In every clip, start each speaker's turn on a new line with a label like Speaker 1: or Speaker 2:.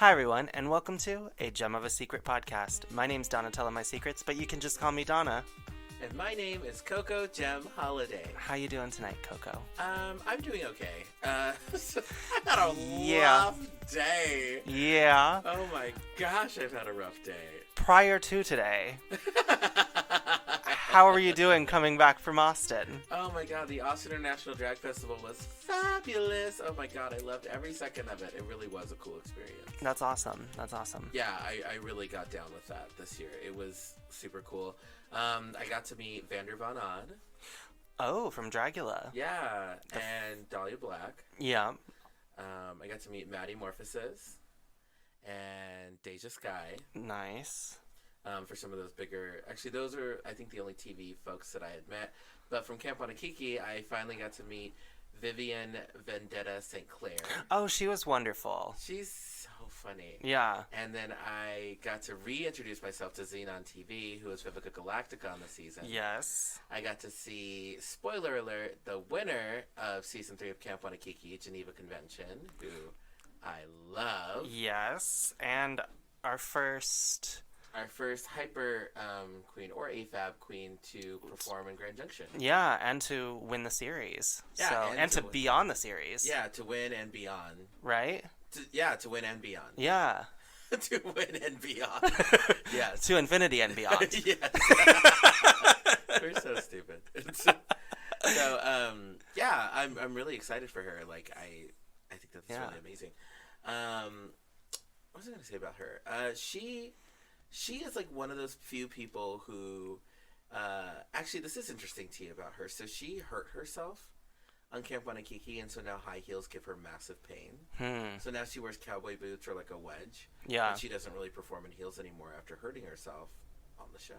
Speaker 1: Hi, everyone, and welcome to A Gem of a Secret podcast. My name's Donna Telling My Secrets, but you can just call me Donna.
Speaker 2: And my name is Coco Gem Holiday.
Speaker 1: How you doing tonight, Coco?
Speaker 2: I'm doing okay. I had a rough day.
Speaker 1: Yeah.
Speaker 2: Oh my gosh, I've had a rough day.
Speaker 1: Prior to today, how are you doing coming back from Austin?
Speaker 2: Oh my god, the Austin International Drag Festival was fabulous. Oh my god, I loved every second of it. It really was a cool experience.
Speaker 1: That's awesome. That's awesome.
Speaker 2: Yeah, I really got down with that this year. It was super cool. I got to meet Vander Von Odd.
Speaker 1: Oh, from Dragula.
Speaker 2: Yeah, and Dahlia Black.
Speaker 1: Yeah.
Speaker 2: I got to meet Maddie Morphosis and Deja Sky.
Speaker 1: Nice.
Speaker 2: For some of those bigger... Actually, those are, I think, the only TV folks that I had met. But from Camp Wanakiki, I finally got to meet Vivian Vendetta St. Clair.
Speaker 1: Oh, she was wonderful.
Speaker 2: She's so funny.
Speaker 1: Yeah.
Speaker 2: And then I got to reintroduce myself to Xenon TV, who was Vivica Galactica on the season.
Speaker 1: Yes.
Speaker 2: I got to see, spoiler alert, the winner of Season 3 of Camp Wanakiki, Geneva Convention, who I love.
Speaker 1: Yes. And our first
Speaker 2: hyper queen or AFAB queen to perform in Grand Junction.
Speaker 1: Yeah, and to win the series.
Speaker 2: Yeah,
Speaker 1: so, and to be on the series.
Speaker 2: Yeah, to win and beyond.
Speaker 1: Right?
Speaker 2: To win and beyond.
Speaker 1: Yeah.
Speaker 2: To win and beyond. Yes.
Speaker 1: To infinity and beyond.
Speaker 2: Yes. We're so stupid. So, yeah, I'm really excited for her. Like, I think that's really amazing. What was I going to say about her? She is like one of those few people who, actually, this is interesting to you about her. So she hurt herself on Camp Wanakiki, and so now high heels give her massive pain. So now she wears cowboy boots or like a wedge.
Speaker 1: Yeah.
Speaker 2: And she doesn't really perform in heels anymore after hurting herself on the show.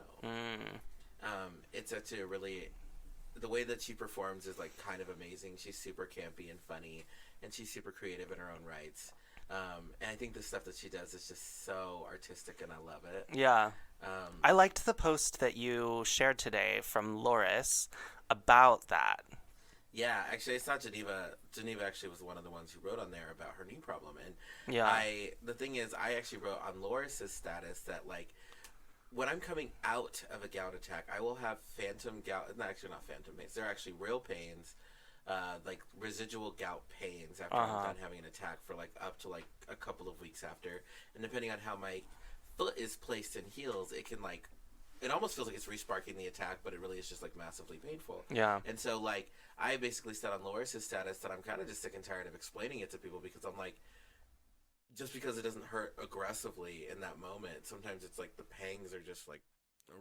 Speaker 2: It's actually a really, the way that she performs is like kind of amazing. She's super campy and funny, and she's super creative in her own rights. And I think the stuff that she does is just so artistic, and I love it.
Speaker 1: Yeah. I liked the post that you shared today from Loris about that.
Speaker 2: Yeah, actually, I saw Geneva. Geneva actually was one of the ones who wrote on there about her knee problem. And
Speaker 1: yeah.
Speaker 2: The thing is, I actually wrote on Loris's status that, like, when I'm coming out of a gout attack, I will have phantom gout. No, actually, not phantom pains. They're actually real pains. Like residual gout pains after I'm done having an attack for like up to like a couple of weeks after, and depending on how my foot is placed in heels, it can like, it almost feels like it's resparking the attack, but it really is just like massively painful.
Speaker 1: Yeah.
Speaker 2: And so like I basically said on Loris's status that I'm kind of just sick and tired of explaining it to people, because I'm like, just because it doesn't hurt aggressively in that moment, sometimes it's like the pangs are just like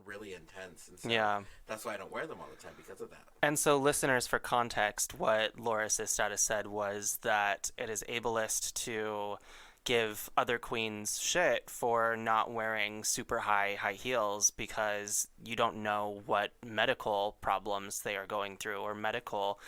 Speaker 2: really intense, and so that's why I don't wear them all the time, because of that.
Speaker 1: And so, listeners, for context, what Loris's status said was that it is ableist to give other queens shit for not wearing super high heels, because you don't know what medical problems they are going through or medical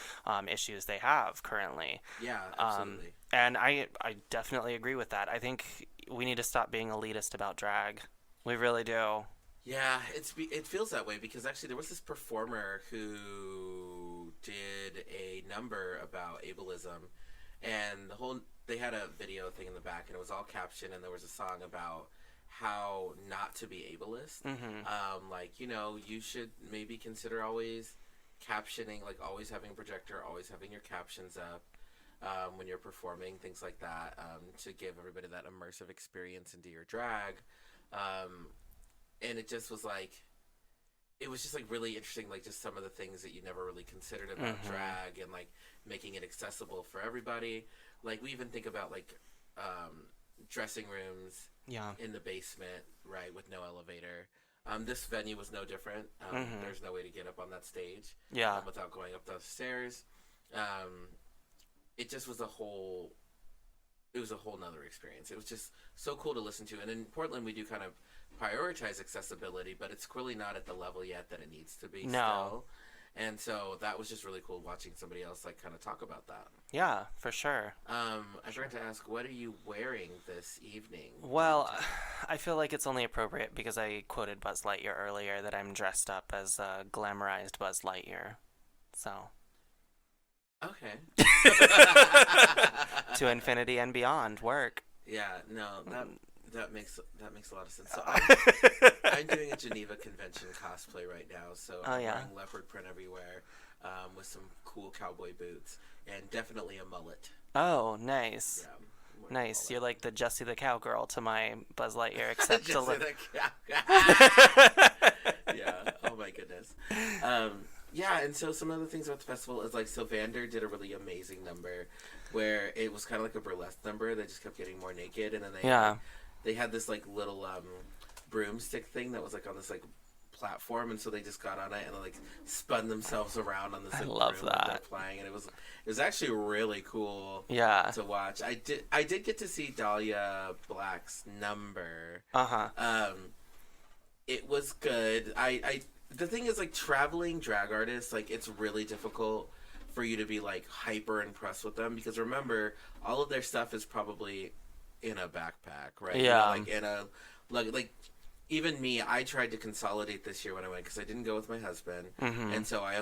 Speaker 1: issues they have currently.
Speaker 2: Yeah, absolutely.
Speaker 1: And I definitely agree with that. I think we need to stop being elitist about drag. We really do.
Speaker 2: Yeah, it feels that way, because actually there was this performer who did a number about ableism, and they had a video thing in the back, and it was all captioned, and there was a song about how not to be ableist. Like, you know, you should maybe consider always captioning, like always having a projector, always having your captions up when you're performing, things like that, to give everybody that immersive experience into your drag. And it just was like, it was just like really interesting, like just some of the things that you never really considered about drag, and like making it accessible for everybody. Like we even think about like dressing rooms in the basement, right, with no elevator. This venue was no different. There's no way to get up on that stage without going up those stairs. It just was it was a whole nother experience. It was just so cool to listen to. And in Portland, we do kind of prioritize accessibility, but it's clearly not at the level yet that it needs to be still. And so that was just really cool watching somebody else like kind of talk about that.
Speaker 1: Yeah, for sure.
Speaker 2: I forgot to ask, what are you wearing this evening?
Speaker 1: Well, I feel like it's only appropriate because I quoted Buzz Lightyear earlier that I'm dressed up as a glamorized Buzz Lightyear. So.
Speaker 2: Okay.
Speaker 1: To infinity and beyond, work.
Speaker 2: Yeah, no, that makes a lot of sense. So I'm doing a Geneva Convention cosplay right now. So
Speaker 1: Oh
Speaker 2: I'm
Speaker 1: yeah.
Speaker 2: wearing leopard print everywhere, with some cool cowboy boots and definitely a mullet.
Speaker 1: Oh, nice.
Speaker 2: Yeah, I'm wearing a
Speaker 1: Nice.
Speaker 2: mullet.
Speaker 1: You're like the Jessie the Cowgirl to my Buzz Lightyear, except a
Speaker 2: Just
Speaker 1: little.
Speaker 2: Yeah. Oh my goodness. Um, yeah, and so some other things about the festival is like so Vander did a really amazing number where it was kind of like a burlesque number. They just kept getting more naked, and then
Speaker 1: Yeah.
Speaker 2: they had this like little broomstick thing that was like on this like platform, and so they just got on it and like spun themselves around on this.
Speaker 1: I
Speaker 2: Like,
Speaker 1: love
Speaker 2: broom
Speaker 1: that.
Speaker 2: and they're flying, and it was actually really cool
Speaker 1: Yeah.
Speaker 2: to watch. I did get to see Dahlia Black's number.
Speaker 1: Uh-huh.
Speaker 2: It was good. I the thing is like traveling drag artists, like it's really difficult for you to be like hyper impressed with them because remember all of their stuff is probably in a backpack, right?
Speaker 1: Yeah.
Speaker 2: Like in a like even me, I tried to consolidate this year when I went because I didn't go with my husband, and so I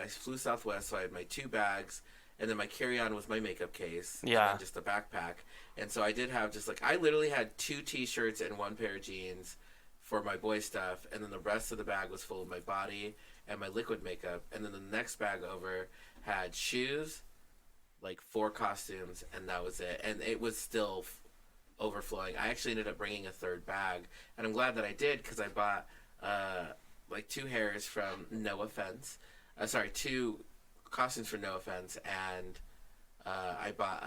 Speaker 2: flew Southwest, so I had my 2 bags, and then my carry-on was my makeup case,
Speaker 1: Yeah.
Speaker 2: and just a backpack, and so I did have just like I literally had 2 T-shirts and 1 pair of jeans for my boy stuff, and then the rest of the bag was full of my body and my liquid makeup, and then the next bag over had shoes, like 4 costumes, and that was it, and it was still overflowing. I actually ended up bringing a 3rd bag, and I'm glad that I did because I bought like 2 hairs from No Offense. 2 costumes for No Offense, and I bought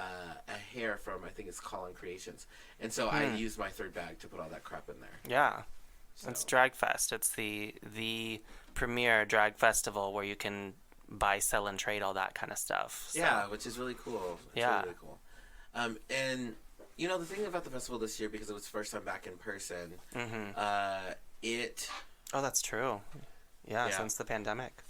Speaker 2: a hair from I think it's Colin Creations, and so I used my 3rd bag to put all that crap in there.
Speaker 1: Yeah.
Speaker 2: So.
Speaker 1: It's Drag Fest. It's the premier drag festival where you can buy, sell, and trade all that kind of stuff. So.
Speaker 2: Yeah, which is really cool. It's
Speaker 1: Yeah.
Speaker 2: really cool. And you know the thing about the festival this year because it was first time back in person. It
Speaker 1: Oh, that's true. Yeah,
Speaker 2: Yeah.
Speaker 1: since the pandemic.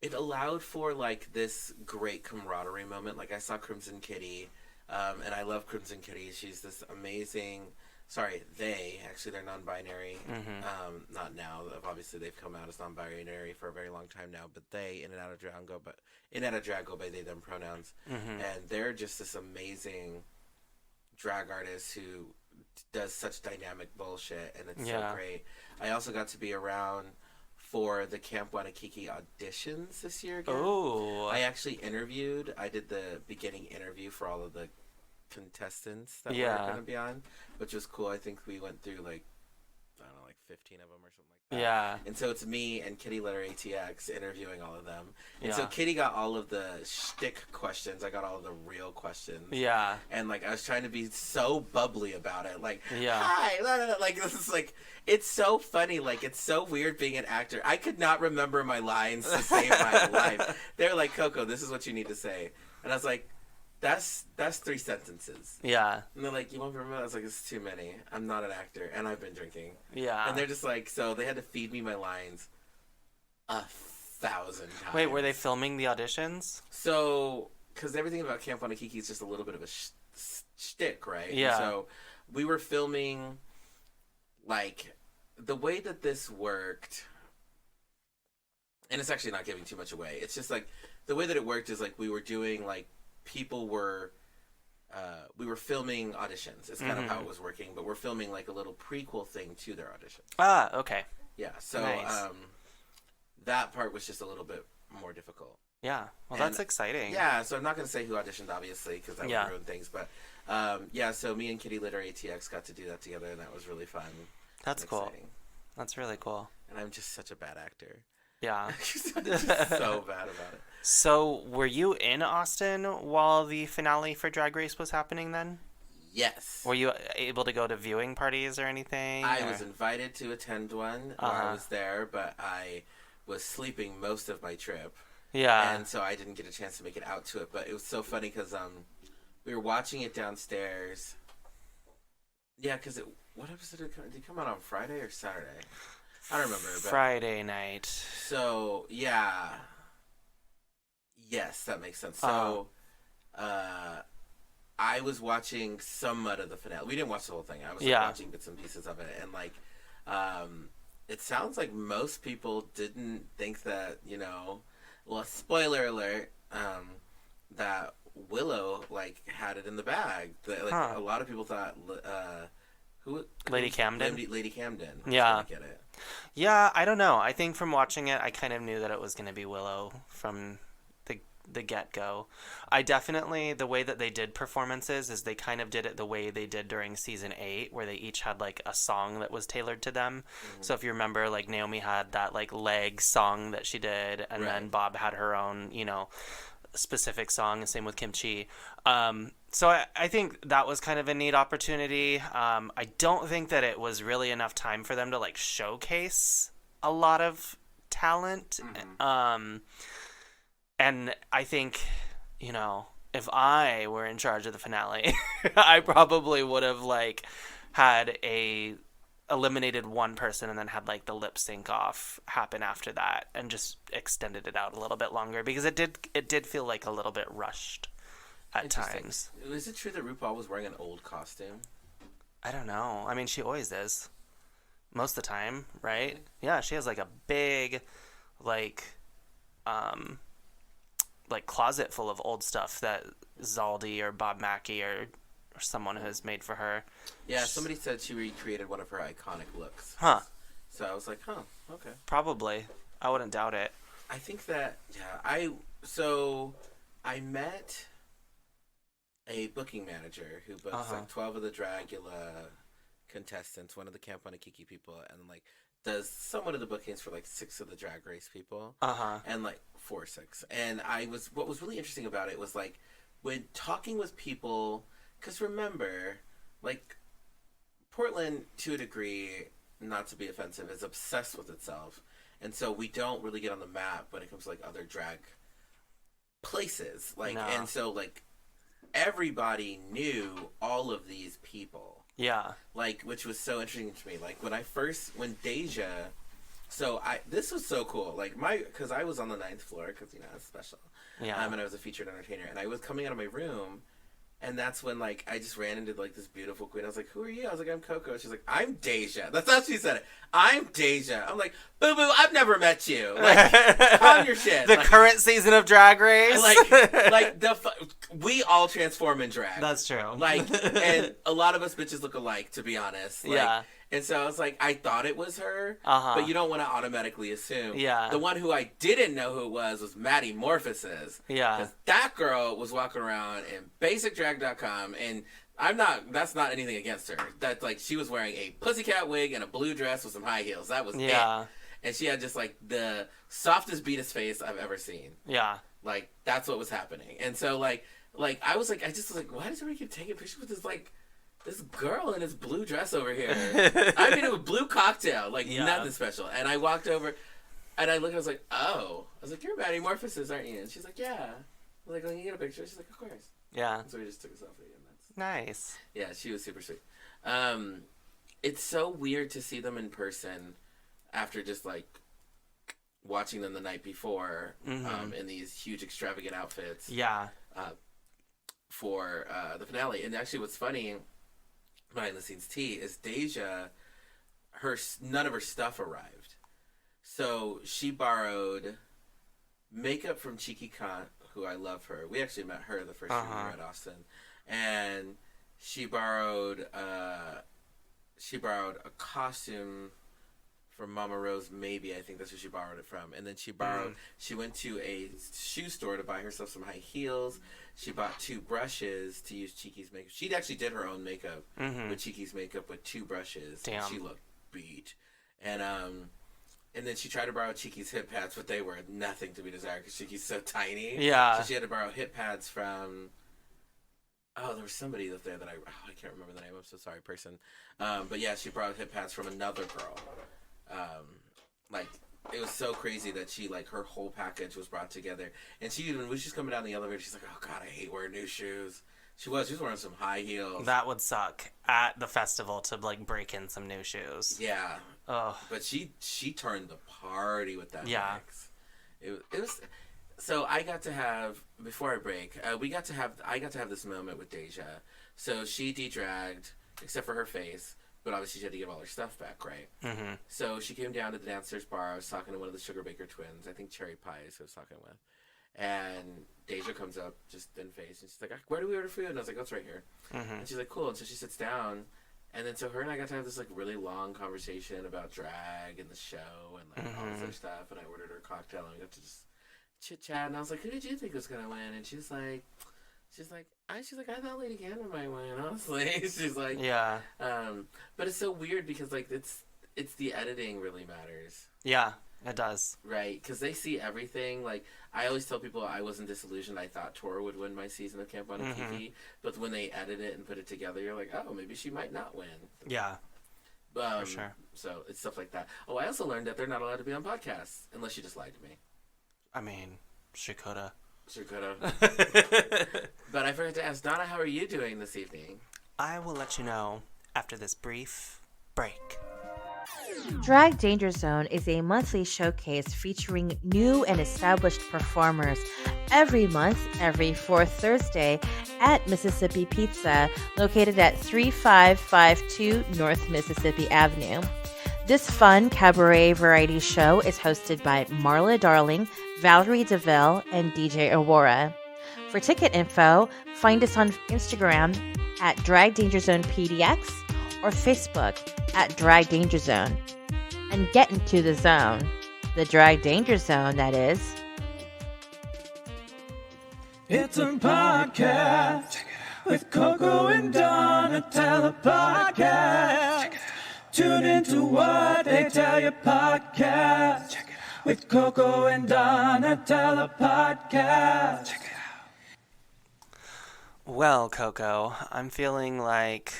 Speaker 2: it allowed for like this great camaraderie moment. Like I saw Crimson Kitty, and I love Crimson Kitty. She's this amazing. Sorry, they're non-binary. Not now. Obviously, they've come out as non-binary for a very long time now. But they in and out of drag go by they them pronouns, and they're just this amazing drag artist who does such dynamic bullshit, and it's so great. I also got to be around for the Camp Wanakiki auditions this year again.
Speaker 1: Oh.
Speaker 2: I actually I did the beginning interview for all of the contestants that were going to be on, which was cool. I think we went through like, I don't know, like 15 of them or something like that.
Speaker 1: Yeah.
Speaker 2: And so it's me and Kitty Letter ATX interviewing all of them. And
Speaker 1: Yeah.
Speaker 2: so Kitty got all of the shtick questions. I got all of the real questions.
Speaker 1: Yeah.
Speaker 2: And like I was trying to be so bubbly about it, like
Speaker 1: Yeah.
Speaker 2: hi, blah, blah, blah. Like this is like it's so funny, like it's so weird being an actor. I could not remember my lines to save my life. They're like, Coco, this is what you need to say, and I was like, that's 3 sentences.
Speaker 1: Yeah.
Speaker 2: And they're like, you won't remember that? I was like, it's too many. I'm not an actor, and I've been drinking.
Speaker 1: Yeah.
Speaker 2: And they're just like, so they had to feed me my lines 1,000 times.
Speaker 1: Wait, were they filming the auditions?
Speaker 2: So, because everything about Camp Wanakiki is just a little bit of a shtick, right?
Speaker 1: Yeah.
Speaker 2: And so we were filming, like, the way that this worked, and it's actually not giving too much away. It's just like the way that it worked is like we were doing like people were. We were filming auditions. It's kind of how it was working, but we're filming like a little prequel thing to their auditions.
Speaker 1: Ah, okay.
Speaker 2: Yeah, so
Speaker 1: Nice.
Speaker 2: that part was just a little bit more difficult.
Speaker 1: Yeah. Well,
Speaker 2: And-
Speaker 1: that's exciting.
Speaker 2: Yeah, so I'm not going to say who auditioned, obviously, because that
Speaker 1: Yeah.
Speaker 2: would ruin things. But yeah, so me and Kitty Litter ATX got to do that together, and that was really fun.
Speaker 1: That's
Speaker 2: and
Speaker 1: cool.
Speaker 2: exciting.
Speaker 1: That's really cool.
Speaker 2: And I'm just such a bad actor.
Speaker 1: Yeah.
Speaker 2: I'm just so bad about it.
Speaker 1: So, were you in Austin while the finale for Drag Race was happening then?
Speaker 2: Yes.
Speaker 1: Were you able to go to viewing parties or anything?
Speaker 2: I
Speaker 1: or-
Speaker 2: was invited to attend one while I was there, but I was sleeping most of my trip.
Speaker 1: Yeah.
Speaker 2: And so I didn't get a chance to make it out to it. But it was so funny because we were watching it downstairs. Yeah, because what episode did it come out on Friday or Saturday? I don't remember. But,
Speaker 1: Friday night.
Speaker 2: so, yeah. Yes, that makes sense. So, I was watching somewhat of the finale. We didn't watch the whole thing. I was like, watching bits and pieces of it. And, like, it sounds like most people didn't think that, well, spoiler alert, that Willow like had it in the bag. Like a lot of people thought
Speaker 1: Lady Camden.
Speaker 2: Lady Camden.
Speaker 1: Yeah.
Speaker 2: Get it.
Speaker 1: Yeah, I don't know. I think from watching it, I kind of knew that it was going to be Willow from the get-go. I definitely, the way that they did performances is they kind of did it the way they did during season 8, where they each had like a song that was tailored to them. Mm-hmm. So if you remember, like Naomi had that like leg song that she did, and then Bob had her own, specific song, and same with Kim Chi. So I think that was kind of a neat opportunity. I don't think that it was really enough time for them to like showcase a lot of talent. Mm-hmm. And I think, if I were in charge of the finale, I probably would have like had eliminated one person and then had like the lip sync off happen after that and just extended it out a little bit longer, because it did feel like a little bit rushed at times.
Speaker 2: Is it true that RuPaul was wearing an old costume?
Speaker 1: I don't know. I mean, she always is. Most of the time, right? Okay. Yeah, she has like a big like closet full of old stuff that Zaldi or Bob Mackie or someone has made for her.
Speaker 2: Yeah, somebody said she recreated one of her iconic looks.
Speaker 1: Huh.
Speaker 2: So I was like, okay.
Speaker 1: Probably. I wouldn't doubt it.
Speaker 2: I think that, I met a booking manager who books like 12 of the Dragula contestants, one of the Camp Wanakiki people, and like does somewhat of the bookings for like 6 of the Drag Race people. And like 4 or 6. And what was really interesting about it was like when talking with people, because remember, like Portland to a degree, not to be offensive, is obsessed with itself. And so we don't really get on the map when it comes to like other drag places. Like, no. And so like everybody knew all of these people.
Speaker 1: Yeah. Like,
Speaker 2: which was so interesting to me. Like when Deja, this was so cool. Like because I was on the 9th floor, because it's special.
Speaker 1: Yeah.
Speaker 2: And I was a featured entertainer, and I was coming out of my room, and that's when like I just ran into like this beautiful queen. I was like, "Who are you?" I was like, "I'm Coco." She's like, "I'm Deja." That's how she said it. "I'm Deja." I'm like, "Boo boo, I've never met you." Like, calm your shit.
Speaker 1: The current season of Drag Race.
Speaker 2: We all transform in drag.
Speaker 1: That's true.
Speaker 2: And a lot of us bitches look alike, to be honest.
Speaker 1: Yeah.
Speaker 2: And so I was like, I thought it was her, but you don't want to automatically assume.
Speaker 1: Yeah.
Speaker 2: The one who I didn't know who it was Maddie Morphosis.
Speaker 1: Yeah.
Speaker 2: Because that girl was walking around in basicdrag.com, and that's not anything against her. That's like, she was wearing a pussycat wig and a blue dress with some high heels. That was it. And she had just like the softest beatus face I've ever seen.
Speaker 1: Yeah.
Speaker 2: Like, that's what was happening. And so like I was like, why does everybody keep taking pictures with this girl in this blue dress over here? I mean, it was blue cocktail, nothing special. And I walked over, and I looked, and I was like, oh. I was like, "You're Maddie Morphosis, aren't you?" And she's like, "Yeah." I was like, "Can you get a picture?" She's like, "Of course."
Speaker 1: Yeah.
Speaker 2: So we just took a selfie, and that's
Speaker 1: nice.
Speaker 2: Yeah, she was super sweet. It's so weird to see them in person after just watching them the night before, in these huge extravagant outfits.
Speaker 1: Yeah.
Speaker 2: For the finale. And actually, what's funny, behind the scenes tea, is Deja, none of her stuff arrived. So she borrowed makeup from Cheeky Kant, who I love her. We actually met her the first year we were at Austin. And she borrowed a costume from Mama Rose, maybe. I think that's where she borrowed it from. And then she went to a shoe store to buy herself some high heels. She bought 2 brushes to use Cheeky's makeup. She actually did her own makeup with Cheeky's makeup with 2 brushes.
Speaker 1: Damn.
Speaker 2: She looked beat. And then she tried to borrow Cheeky's hip pads, but they were nothing to be desired because Cheeky's so tiny.
Speaker 1: Yeah.
Speaker 2: So she had to borrow hip pads from... Oh, there was somebody up there that I can't remember the name. I'm so sorry, person. But yeah, she borrowed hip pads from another girl. It was so crazy that she, her whole package was brought together. And when she's coming down the elevator, she's like, "Oh God, I hate wearing new shoes." She was wearing some high heels.
Speaker 1: That would suck at the festival to break in some new shoes.
Speaker 2: Yeah.
Speaker 1: Oh.
Speaker 2: But she turned the party with that mix. It was. So I got to have, before I break, I got to have this moment with Deja. So she de-dragged, except for her face. But obviously she had to give all her stuff back, right? Mm-hmm. So she came down to the downstairs bar. I was talking to one of the Sugar Baker twins. I think Cherry Pie is who I was talking with. And Deja comes up just in face, and she's like, "Where do we order food?" And I was like, "Oh, it's right here." And she's like, "Cool." And so she sits down, and then so her and I got to have this like really long conversation about drag and the show and like all this other stuff. And I ordered her a cocktail, and we got to just chit chat. And I was like, "Who did you think was gonna win?" And she's like, I thought Lady Gaga might win. Honestly, she's like,
Speaker 1: yeah.
Speaker 2: But it's so weird because like it's the editing really matters.
Speaker 1: Yeah, it does.
Speaker 2: Right, because they see everything. Like, I always tell people I wasn't disillusioned. I thought Tora would win my season of Camp on Kiki, but when they edit it and put it together, you're like, oh, maybe she might not win.
Speaker 1: Yeah, for sure.
Speaker 2: So it's stuff like that. Oh, I also learned that they're not allowed to be on podcasts unless you just lied to me.
Speaker 1: I mean, she coulda.
Speaker 2: She coulda. But I forgot to ask Donna, how are you doing this evening?
Speaker 1: I will let you know after this brief break.
Speaker 3: Drag Danger Zone is a monthly showcase featuring new and established performers every month, every fourth Thursday at Mississippi Pizza, located at 3552 North Mississippi Avenue. This fun cabaret variety show is hosted by Marla Darling, Valerie DeVille, and DJ Aurora. For ticket info, find us on Instagram at Drag Danger Zone PDX or Facebook at Drag Danger Zone. And get into the zone. The Drag Danger Zone, that is.
Speaker 4: It's a podcast with Coco and Donna, tell a podcast. Tune into what they tell you podcast. With Coco and Donna, tell a podcast.
Speaker 1: Well, Coco, I'm feeling like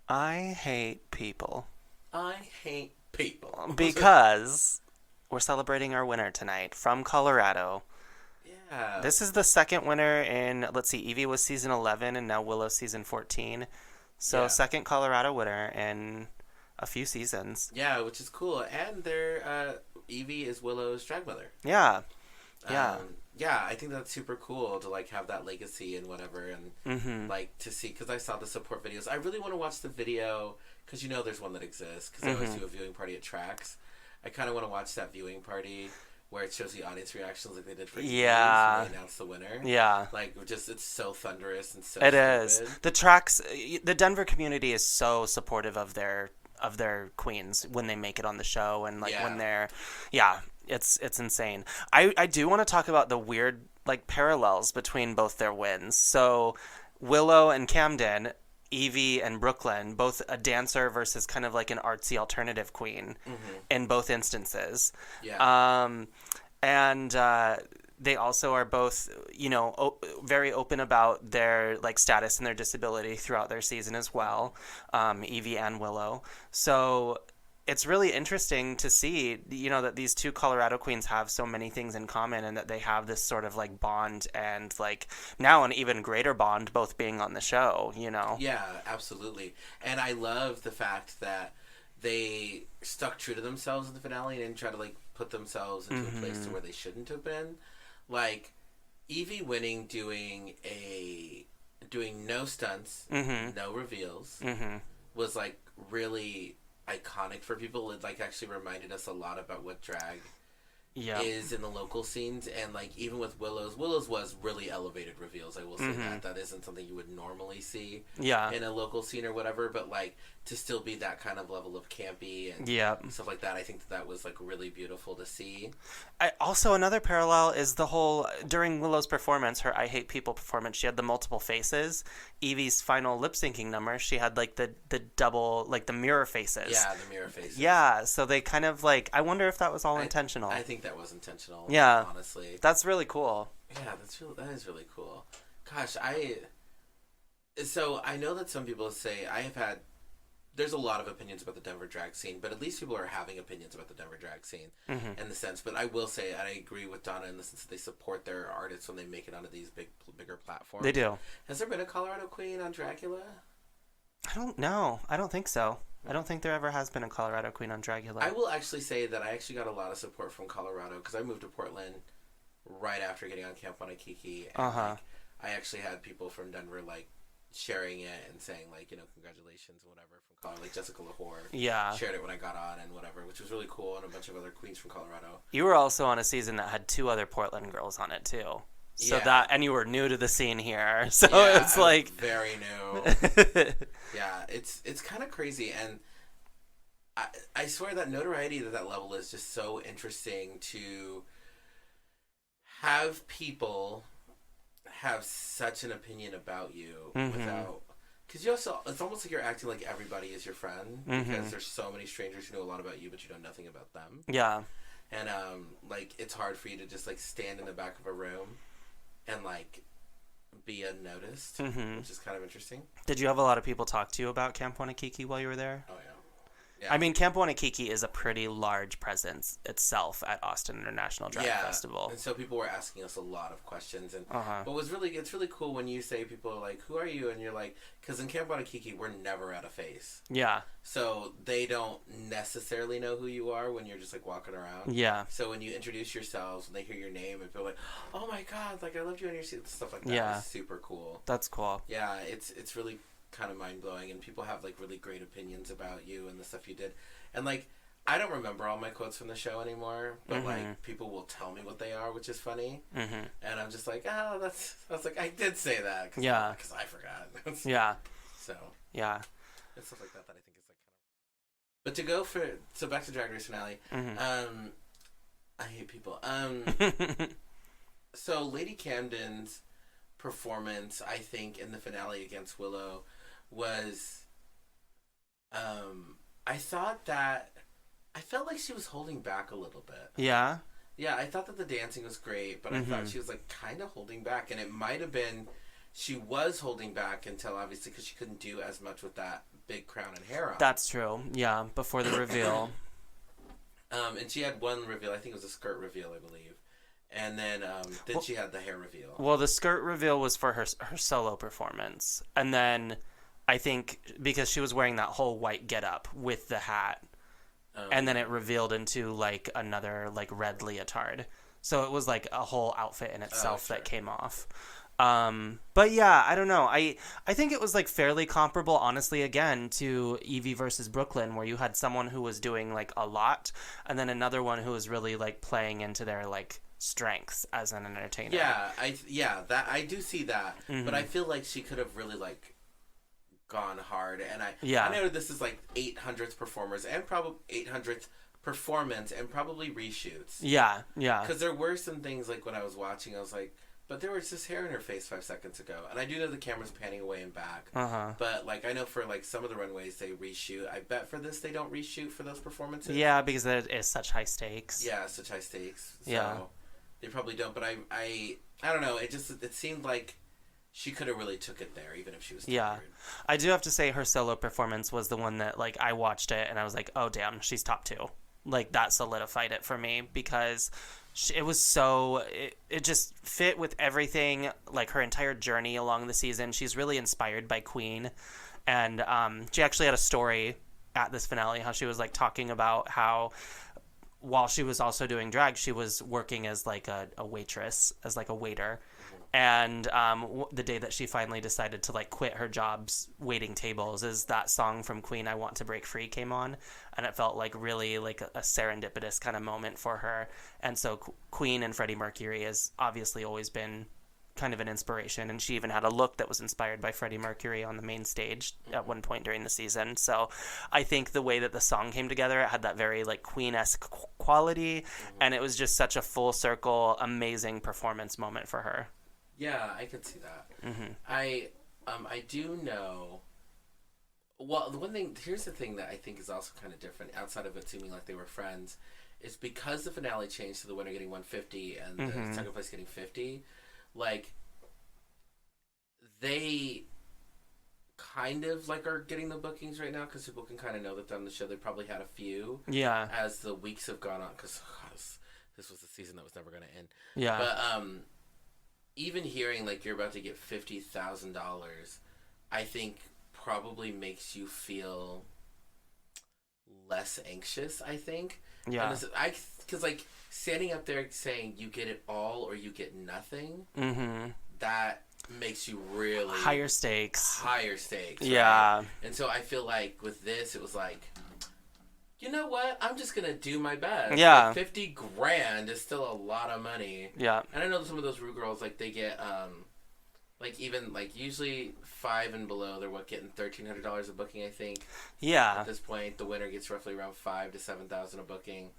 Speaker 1: I hate people.
Speaker 2: I hate people.
Speaker 1: Because we're celebrating our winner tonight from Colorado.
Speaker 2: Yeah.
Speaker 1: This is the second winner in, let's see, Evie was season 11 and now Willow season 14. So second Colorado winner in a few seasons.
Speaker 2: Yeah, which is cool. And their Evie is Willow's drag mother.
Speaker 1: Yeah. Yeah.
Speaker 2: Yeah, I think that's super cool to like have that legacy and whatever, and like to see, because I saw the support videos. I really want to watch the video because you know there's one that exists because they always do a viewing party at tracks. I kind of want to watch that viewing party where it shows the audience reactions like they did for when they announced the winner.
Speaker 1: Yeah.
Speaker 2: Like just it's so thunderous and so.
Speaker 1: It
Speaker 2: stupid.
Speaker 1: is. The tracks. The Denver community is so supportive of their queens when they make it on the show and like when they're it's insane. I do want to talk about the weird like parallels between both their wins. So Willow and Camden, Evie and Brooklyn, both a dancer versus kind of like an artsy alternative queen in both instances. And they also are both, you know, very open about their like status and their disability throughout their season as well, Evie and Willow. So it's really interesting to see, you know, that these two Colorado queens have so many things in common and that they have this sort of like bond and like now an even greater bond both being on the show, you know?
Speaker 2: Yeah, absolutely. And I love the fact that they stuck true to themselves in the finale and didn't try to like put themselves into a place to where they shouldn't have been. Like Evie winning doing no stunts, no reveals was like really iconic for people. It like actually reminded us a lot about what drag is in the local scenes, and like even with Willow's was really elevated reveals. I will say that isn't something you would normally see in a local scene or whatever, but like to still be that kind of level of campy and stuff like that, I think that was like really beautiful to see.
Speaker 1: Also, another parallel is the whole, during Willow's performance, her I Hate People performance, she had the multiple faces. Evie's final lip syncing number, she had like the double, like the mirror faces.
Speaker 2: Yeah, the mirror faces.
Speaker 1: Yeah, so they kind of like, I wonder if that was all intentional.
Speaker 2: I think that was intentional.
Speaker 1: Yeah.
Speaker 2: Honestly.
Speaker 1: That's really cool.
Speaker 2: Yeah, that is really cool. Gosh, so I know that some people say there's a lot of opinions about the Denver drag scene, but at least people are having opinions about the Denver drag scene in the sense. But I will say, and I agree with Donna in the sense that they support their artists when they make it onto these bigger platforms.
Speaker 1: They do.
Speaker 2: Has there been a Colorado queen on Dragula?
Speaker 1: I don't know. I don't think so. I don't think there ever has been a Colorado queen on Dragula.
Speaker 2: I will actually say that I actually got a lot of support from Colorado because I moved to Portland right after getting on Camp on Kiki. And like, I actually had people from Denver like sharing it and saying like, you know, congratulations and whatever from Colorado. Like Jessica Lahore shared it when I got on and whatever, which was really cool, and a bunch of other queens from Colorado.
Speaker 1: You were also on a season that had two other Portland girls on it too. So
Speaker 2: Yeah.
Speaker 1: and you were new to the scene here. So
Speaker 2: Yeah,
Speaker 1: it's
Speaker 2: I was
Speaker 1: like
Speaker 2: very new. Yeah, it's kind of crazy, and I swear that notoriety at that level is just so interesting to have people have such an opinion about you without. Because you also, it's almost like you're acting like everybody is your friend because there's so many strangers who know a lot about you, but you know nothing about them.
Speaker 1: Yeah.
Speaker 2: And like it's hard for you to just like stand in the back of a room and like be unnoticed, which is kind of interesting.
Speaker 1: Did you have a lot of people talk to you about Camp Wanakiki while you were there?
Speaker 2: Oh yeah.
Speaker 1: I mean, Camp Wanakiki is a pretty large presence itself at Austin International Drag Festival.
Speaker 2: And so people were asking us a lot of questions, and
Speaker 1: Uh-huh.
Speaker 2: it's really cool when you say people are like, "Who are you?" and you're like, because in Camp Wanakiki we're never at a face,
Speaker 1: Yeah.
Speaker 2: so they don't necessarily know who you are when you're just like walking around.
Speaker 1: Yeah.
Speaker 2: So when you introduce yourselves, when they hear your name, and people are like, "Oh my god, like I loved you on your seat," stuff like that.
Speaker 1: Yeah.
Speaker 2: It's super cool.
Speaker 1: That's cool.
Speaker 2: Yeah, it's really kind of mind-blowing, and people have like really great opinions about you and the stuff you did. And like I don't remember all my quotes from the show anymore, but like people will tell me what they are, which is funny. And I'm just like, I was like, I did say that because I forgot.
Speaker 1: Yeah.
Speaker 2: So
Speaker 1: Yeah.
Speaker 2: it's stuff like that I think is like kind of. But to go so back to Drag Race finale, I hate people. So Lady Camden's performance, I think, in the finale against Willow was, I thought that, I felt like she was holding back a little bit.
Speaker 1: Yeah.
Speaker 2: Yeah, I thought that the dancing was great, but I thought she was like kind of holding back, and it might have been she was holding back until obviously because she couldn't do as much with that big crown and hair on.
Speaker 1: That's true. Yeah. Before the reveal.
Speaker 2: And she had one reveal. I think it was a skirt reveal, I believe. And then she had the hair reveal.
Speaker 1: Well, the skirt reveal was for her solo performance. And then I think because she was wearing that whole white getup with the hat. And then it revealed into like another like red leotard. So it was like a whole outfit in itself that came off. But yeah, I don't know. I think it was like fairly comparable, honestly, again, to Evie versus Brooklyn, where you had someone who was doing like a lot and then another one who was really like playing into their like strengths as an entertainer.
Speaker 2: Yeah, that I do see that. But I feel like she could have really like gone hard, and I know this is like 800th performers and probably 800th performance and probably reshoots.
Speaker 1: Yeah.
Speaker 2: Because there were some things like when I was watching, I was like, but there was this hair in her face 5 seconds ago, and I do know the camera's panning away and back. But like I know for like some of the runways they reshoot. I bet for this they don't reshoot for those performances.
Speaker 1: Yeah, because it is such high stakes.
Speaker 2: Yeah, such high stakes. So they probably don't. But I don't know. It seemed like she could have really took it there, even if she was tired.
Speaker 1: Yeah. I do have to say her solo performance was the one that, like, I watched it and I was like, oh, damn, she's top 2. Like, that solidified it for me because it was so... It just fit with everything, like, her entire journey along the season. She's really inspired by Queen. And she actually had a story at this finale, how she was, like, talking about how... While she was also doing drag, she was working as, like, a waitress, as, like, a waiter. And the day that she finally decided to like quit her jobs waiting tables is that song from Queen, I Want to Break Free, came on, and it felt like really like a serendipitous kind of moment for her. And so Queen and Freddie Mercury has obviously always been kind of an inspiration, and she even had a look that was inspired by Freddie Mercury on the main stage at one point during the season. So I think the way that the song came together, it had that very like Queen-esque quality, and it was just such a full circle amazing performance moment for her.
Speaker 2: Yeah, I could see that. I do know. Well, here's the thing that I think is also kind of different outside of it seeming like they were friends, is because the finale changed to the winner getting 150 and the second place getting 50. Like they kind of like are getting the bookings right now because people can kind of know that on the show they probably had a few.
Speaker 1: Yeah.
Speaker 2: As the weeks have gone on, because this was the season that was never going to end.
Speaker 1: Yeah.
Speaker 2: But even hearing like you're about to get $50,000, I think probably makes you feel less anxious. I think.
Speaker 1: Yeah.
Speaker 2: Because like standing up there saying you get it all or you get nothing, that makes you really
Speaker 1: higher stakes.
Speaker 2: Right?
Speaker 1: Yeah.
Speaker 2: And so I feel like with this, it was like you know what? I'm just gonna do my best.
Speaker 1: Yeah.
Speaker 2: Like, $50,000 is still a lot of money.
Speaker 1: Yeah.
Speaker 2: And I know some of those Rue girls, like, they get, like, even, like, usually 5 and below, they're getting $1,300 a booking, I think.
Speaker 1: Yeah.
Speaker 2: At this point, the winner gets roughly around $5,000 to $7,000 a booking.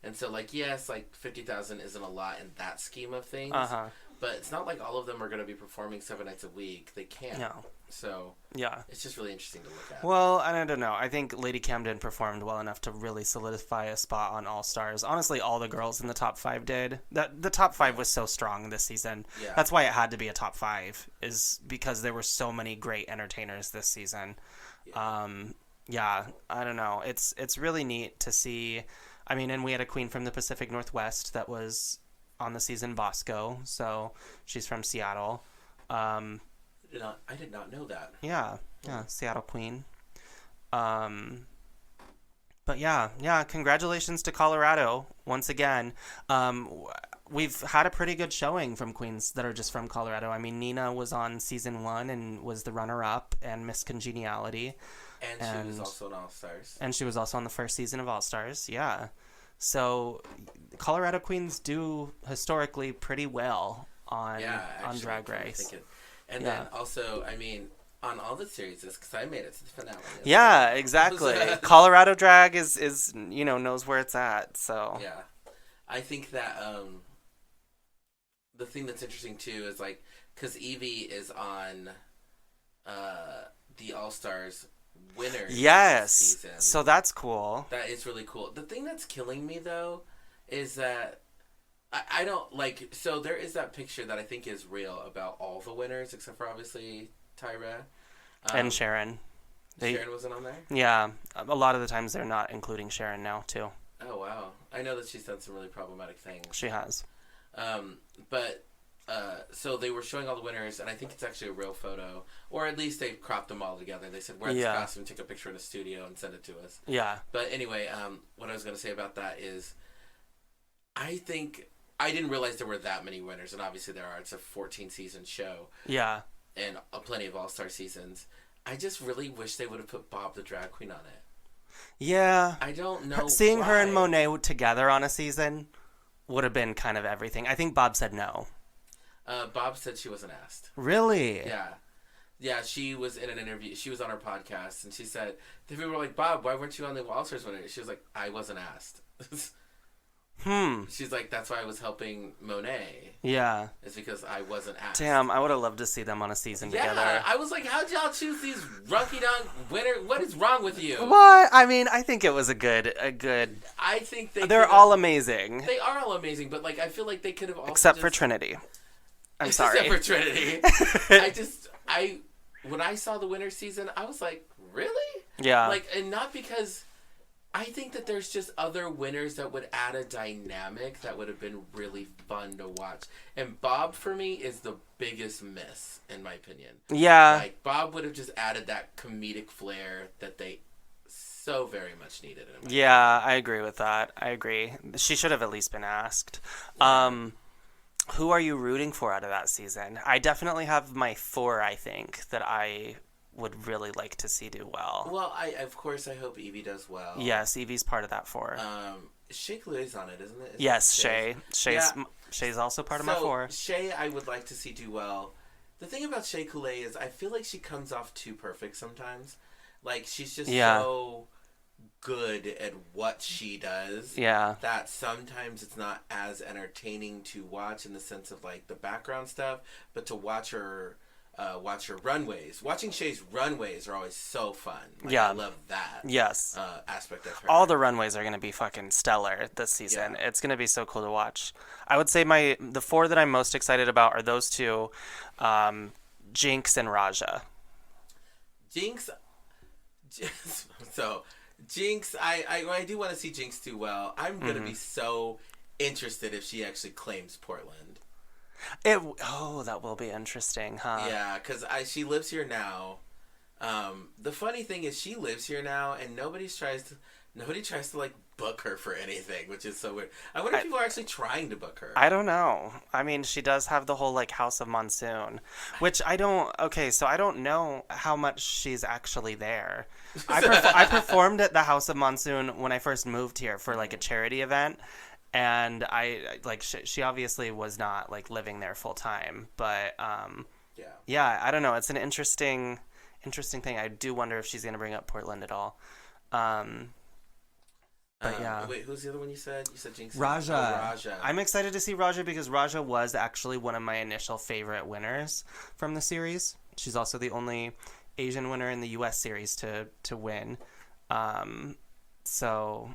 Speaker 2: And so, like, yes, like, $50,000 isn't a lot in that scheme of things.
Speaker 1: Uh-huh.
Speaker 2: But it's not like all of them are going to be performing 7 nights a week. They can't.
Speaker 1: No.
Speaker 2: So,
Speaker 1: yeah.
Speaker 2: it's just really interesting to look at.
Speaker 1: Well, I don't know. I think Lady Camden performed well enough to really solidify a spot on All Stars. Honestly, all the girls in the top 5 did. The top 5 was so strong this season.
Speaker 2: Yeah.
Speaker 1: That's why it had to be a top 5, is because there were so many great entertainers this season.
Speaker 2: Yeah.
Speaker 1: I don't know. It's really neat to see. I mean, and we had a queen from the Pacific Northwest that was on the season, Bosco. So she's from Seattle.
Speaker 2: I did not know that.
Speaker 1: Yeah, Seattle queen. But yeah, congratulations to Colorado once again. We've had a pretty good showing from queens that are just from Colorado. I mean, Nina was on season 1 and was the runner-up and Miss Congeniality.
Speaker 2: And she was also on All Stars.
Speaker 1: And she was also on the first season of All Stars, yeah. So Colorado queens do historically pretty well on Drag Race.
Speaker 2: And then also, I mean, on all the series, because I made it to the finale.
Speaker 1: Yeah, exactly. Colorado drag is knows where it's at. So
Speaker 2: yeah, I think that the thing that's interesting too is like because Evie is on the All Stars winners.
Speaker 1: Yes,
Speaker 2: season.
Speaker 1: So that's cool.
Speaker 2: That is really cool. The thing that's killing me though is that. I don't like. So there is that picture that I think is real about all the winners except for obviously Tyra
Speaker 1: and Sharon.
Speaker 2: Sharon wasn't on there.
Speaker 1: Yeah, a lot of the times they're not including Sharon now too.
Speaker 2: Oh wow! I know that she's done some really problematic things.
Speaker 1: She has.
Speaker 2: So they were showing all the winners, and I think it's actually a real photo, or at least they cropped them all together. They said, "Wear this costume, take a picture in the studio, and send it to us."
Speaker 1: Yeah.
Speaker 2: But anyway, what I was going to say about that is, I think. I didn't realize there were that many winners, and obviously there are. It's a 14-season show.
Speaker 1: Yeah.
Speaker 2: And plenty of All-Star seasons. I just really wish they would have put Bob the Drag Queen on it.
Speaker 1: Yeah.
Speaker 2: I don't know
Speaker 1: Seeing
Speaker 2: why.
Speaker 1: her and Monet together on a season would have been kind of everything. I think Bob said no.
Speaker 2: Bob said she wasn't asked.
Speaker 1: Really?
Speaker 2: Yeah. Yeah, she was in an interview. She was on our podcast, and she said, the people were like, Bob, why weren't you on the All-Stars winner? She was like, I wasn't asked. She's like, that's why I was helping Monet.
Speaker 1: Yeah.
Speaker 2: It's because I wasn't asked.
Speaker 1: Damn, I would have loved to see them on a season together.
Speaker 2: Yeah, I was like, how'd y'all choose these runky-dunk winner? What is wrong with you?
Speaker 1: What? I mean, I think it was a good.
Speaker 2: I think
Speaker 1: they're all amazing.
Speaker 2: They are all amazing, but like, I feel like they could have also
Speaker 1: except for Trinity. I'm sorry.
Speaker 2: Except for Trinity. When I saw the winter season, I was like, really?
Speaker 1: Yeah.
Speaker 2: Like, and not because. I think that there's just other winners that would add a dynamic that would have been really fun to watch. And Bob, for me, is the biggest miss, in my opinion.
Speaker 1: Yeah.
Speaker 2: Like, Bob would have just added that comedic flair that they so very much needed.
Speaker 1: Yeah, I agree with that. I agree. She should have at least been asked. Who are you rooting for out of that season? I definitely have my 4, I think, that I would really like to see do well.
Speaker 2: Well, of course I hope Evie does well.
Speaker 1: Yes, Evie's part of that 4.
Speaker 2: Shay Coulee's on it, isn't it?
Speaker 1: Yes, Shay. Shay's also part of my 4.
Speaker 2: Shay, I would like to see do well. The thing about Shay Coulee is I feel like she comes off too perfect sometimes. Like, she's just so good at what she does.
Speaker 1: Yeah.
Speaker 2: That sometimes it's not as entertaining to watch in the sense of, like, the background stuff, but to watch her runways. Watching Shay's runways are always so fun. Like, I love that.
Speaker 1: Yes.
Speaker 2: Aspect of her.
Speaker 1: All the runways are going to be fucking stellar this season. Yeah. It's going to be so cool to watch. I would say the 4 that I'm most excited about are those 2, Jinx and Raja.
Speaker 2: Jinx. So, Jinx, I do want to see Jinx do well. I'm going to be so interested if she actually claims Portland.
Speaker 1: That will be interesting, huh?
Speaker 2: Yeah, because she lives here now. The funny thing is she lives here now, and nobody tries Nobody tries to, like, book her for anything, which is so weird. I wonder if people are actually trying to book her.
Speaker 1: I don't know. I mean, she does have the whole, like, House of Monsoon, which I don't... Okay, so I don't know how much she's actually there. I performed at the House of Monsoon when I first moved here for, like, a charity event, and she obviously was not, like, living there full time, but, yeah, I don't know. It's an interesting thing. I do wonder if she's going to bring up Portland at all. But yeah.
Speaker 2: Wait, who's the other one you said? You said Jinx.
Speaker 4: Raja.
Speaker 2: Oh, Raja.
Speaker 1: I'm excited to see Raja because Raja was actually one of my initial favorite winners from the series. She's also the only Asian winner in the U.S. series to win. So.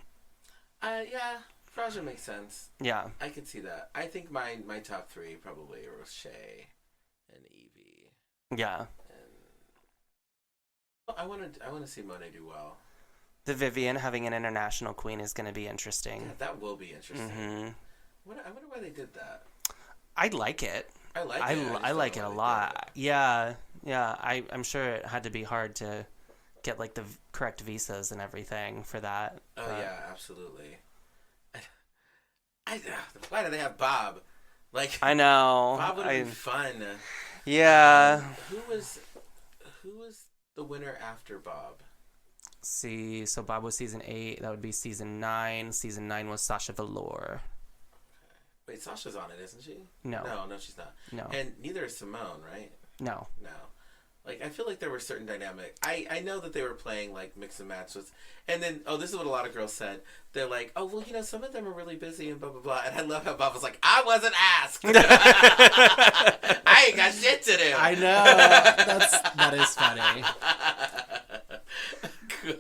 Speaker 2: Yeah, Raja makes sense.
Speaker 1: Yeah.
Speaker 2: I could see that. I think my top three probably are Shay and Evie.
Speaker 1: Yeah.
Speaker 2: And I want to see Monet do well.
Speaker 1: The Vivienne having an international queen is going to be interesting.
Speaker 2: Yeah, that will be interesting.
Speaker 1: Mm-hmm.
Speaker 2: I wonder why they did that.
Speaker 1: I like it.
Speaker 2: I like it.
Speaker 1: I like it a lot. Yeah. I'm sure it had to be hard to get like the correct visas and everything for that.
Speaker 2: Oh yeah, absolutely. Why do they have Bob? Like
Speaker 1: I know.
Speaker 2: Bob would have been fun.
Speaker 1: Yeah.
Speaker 2: Who was the winner after Bob?
Speaker 1: See, so Bob was season 8. That would be season 9. Season 9 was Sasha Velour.
Speaker 2: Wait, Sasha's on it, isn't she?
Speaker 1: No,
Speaker 2: she's not.
Speaker 1: No.
Speaker 2: And neither is Simone, right?
Speaker 1: No.
Speaker 2: Like, I feel like there were certain dynamic. I know that they were playing, like, mix and match with... And then, this is what a lot of girls said. They're like, oh, well, some of them are really busy and blah, blah, blah. And I love how Bob was like, I wasn't asked. I ain't got shit to do.
Speaker 1: I know. That is funny.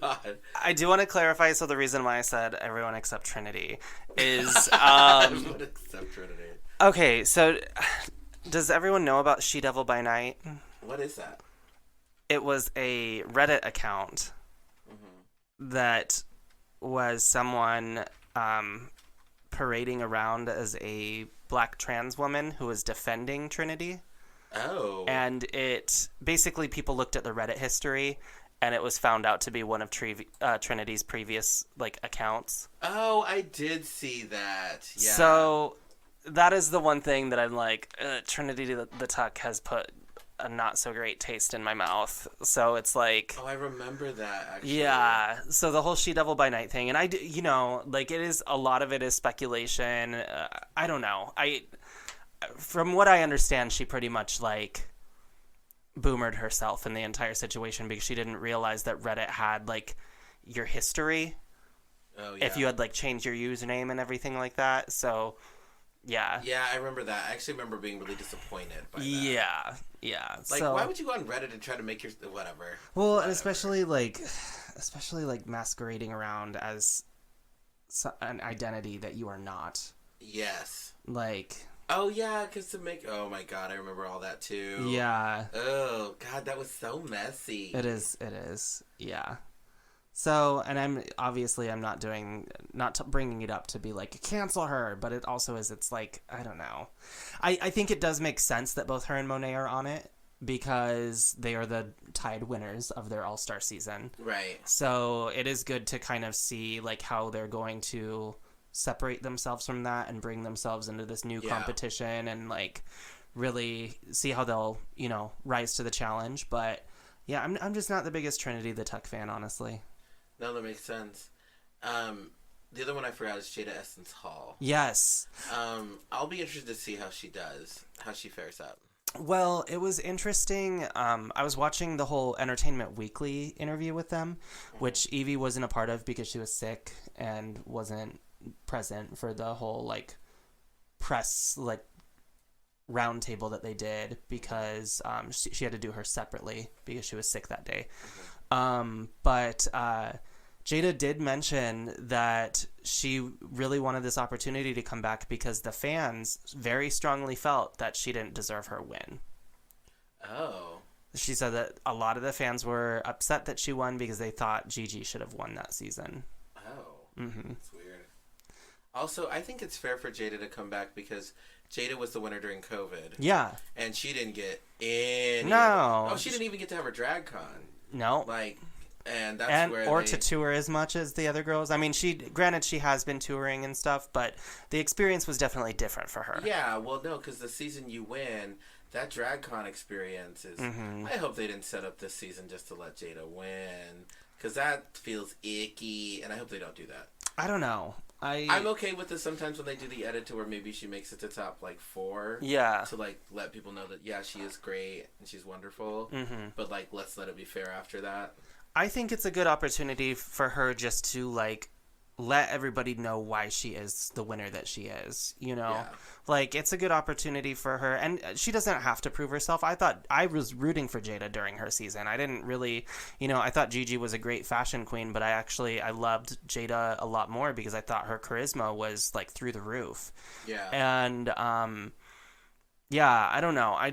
Speaker 2: God.
Speaker 1: I do want to clarify, so the reason why I said everyone except Trinity is...
Speaker 2: Everyone except Trinity.
Speaker 1: Okay, so does everyone know about She Devil by Night?
Speaker 2: What is that?
Speaker 1: It was a Reddit account that was someone parading around as a black trans woman who was defending Trinity.
Speaker 2: Oh.
Speaker 1: And it basically people looked at the Reddit history, and it was found out to be one of Trinity's previous like accounts.
Speaker 2: Oh, I did see that. Yeah.
Speaker 1: So that is the one thing that I'm like, Trinity the Tuck has put a not so great taste in my mouth. So it's like...
Speaker 2: Oh, I remember that, actually.
Speaker 1: Yeah. So the whole She Devil by Night thing. And like it is, a lot of it is speculation. I don't know. From what I understand, she pretty much like boomered herself in the entire situation because she didn't realize that Reddit had like your history.
Speaker 2: Oh, yeah.
Speaker 1: If you had like changed your username and everything like that. So... Yeah.
Speaker 2: Yeah, I remember that. I actually remember being really disappointed by that.
Speaker 1: Yeah.
Speaker 2: Like, why would you go on Reddit and try to make your... Whatever.
Speaker 1: Well, and especially like masquerading around as an identity that you are not.
Speaker 2: Yes.
Speaker 1: Like...
Speaker 2: Oh, yeah, because to make... Oh, my God, I remember all that, too.
Speaker 1: Yeah.
Speaker 2: Oh, God, that was so messy.
Speaker 1: It is. Yeah. So, and I'm not bringing it up to be like, cancel her, but it also is, it's like, I don't know. I think it does make sense that both her and Monet are on it because they are the tied winners of their All-Star season.
Speaker 2: Right.
Speaker 1: So it is good to kind of see like how they're going to separate themselves from that and bring themselves into this new competition and like really see how they'll, rise to the challenge. But yeah, I'm just not the biggest Trinity the Tuck fan, honestly.
Speaker 2: No, that makes sense. The other one I forgot is Jada Essence Hall.
Speaker 1: Yes.
Speaker 2: I'll be interested to see how she fares up.
Speaker 1: Well, it was interesting. I was watching the whole Entertainment Weekly interview with them, which Evie wasn't a part of because she was sick and wasn't present for the whole like press like round table that they did because she had to do her separately because she was sick that day. But Jada did mention that she really wanted this opportunity to come back because the fans very strongly felt that she didn't deserve her win.
Speaker 2: Oh.
Speaker 1: She said that a lot of the fans were upset that she won because they thought Gigi should have won that season.
Speaker 2: Oh.
Speaker 1: Mm-hmm.
Speaker 2: That's weird. Also, I think it's fair for Jada to come back because Jada was the winner during COVID.
Speaker 1: Yeah.
Speaker 2: And she didn't get any...
Speaker 1: No.
Speaker 2: Oh, she didn't even get to have her drag con.
Speaker 1: No.
Speaker 2: Like, And that's where
Speaker 1: to tour as much as the other girls. I mean, granted she has been touring and stuff, but the experience was definitely different for her.
Speaker 2: Yeah, well, no, because the season you win, that DragCon experience is... I hope they didn't set up this season just to let Jada win, because that feels icky, and I hope they don't do that.
Speaker 1: I don't know.
Speaker 2: I'm okay with this sometimes when they do the edit to where maybe she makes it to top, 4.
Speaker 1: Yeah.
Speaker 2: To, let people know that, yeah, she is great and she's wonderful. But, let's let it be fair after that.
Speaker 1: I think it's a good opportunity for her just to, let everybody know why she is the winner that she is, you know? Yeah. It's a good opportunity for her. And she doesn't have to prove herself. I was rooting for Jada during her season. I didn't really, I thought Gigi was a great fashion queen, but I loved Jada a lot more because I thought her charisma was, through the roof.
Speaker 2: Yeah.
Speaker 1: And, yeah, I don't know. I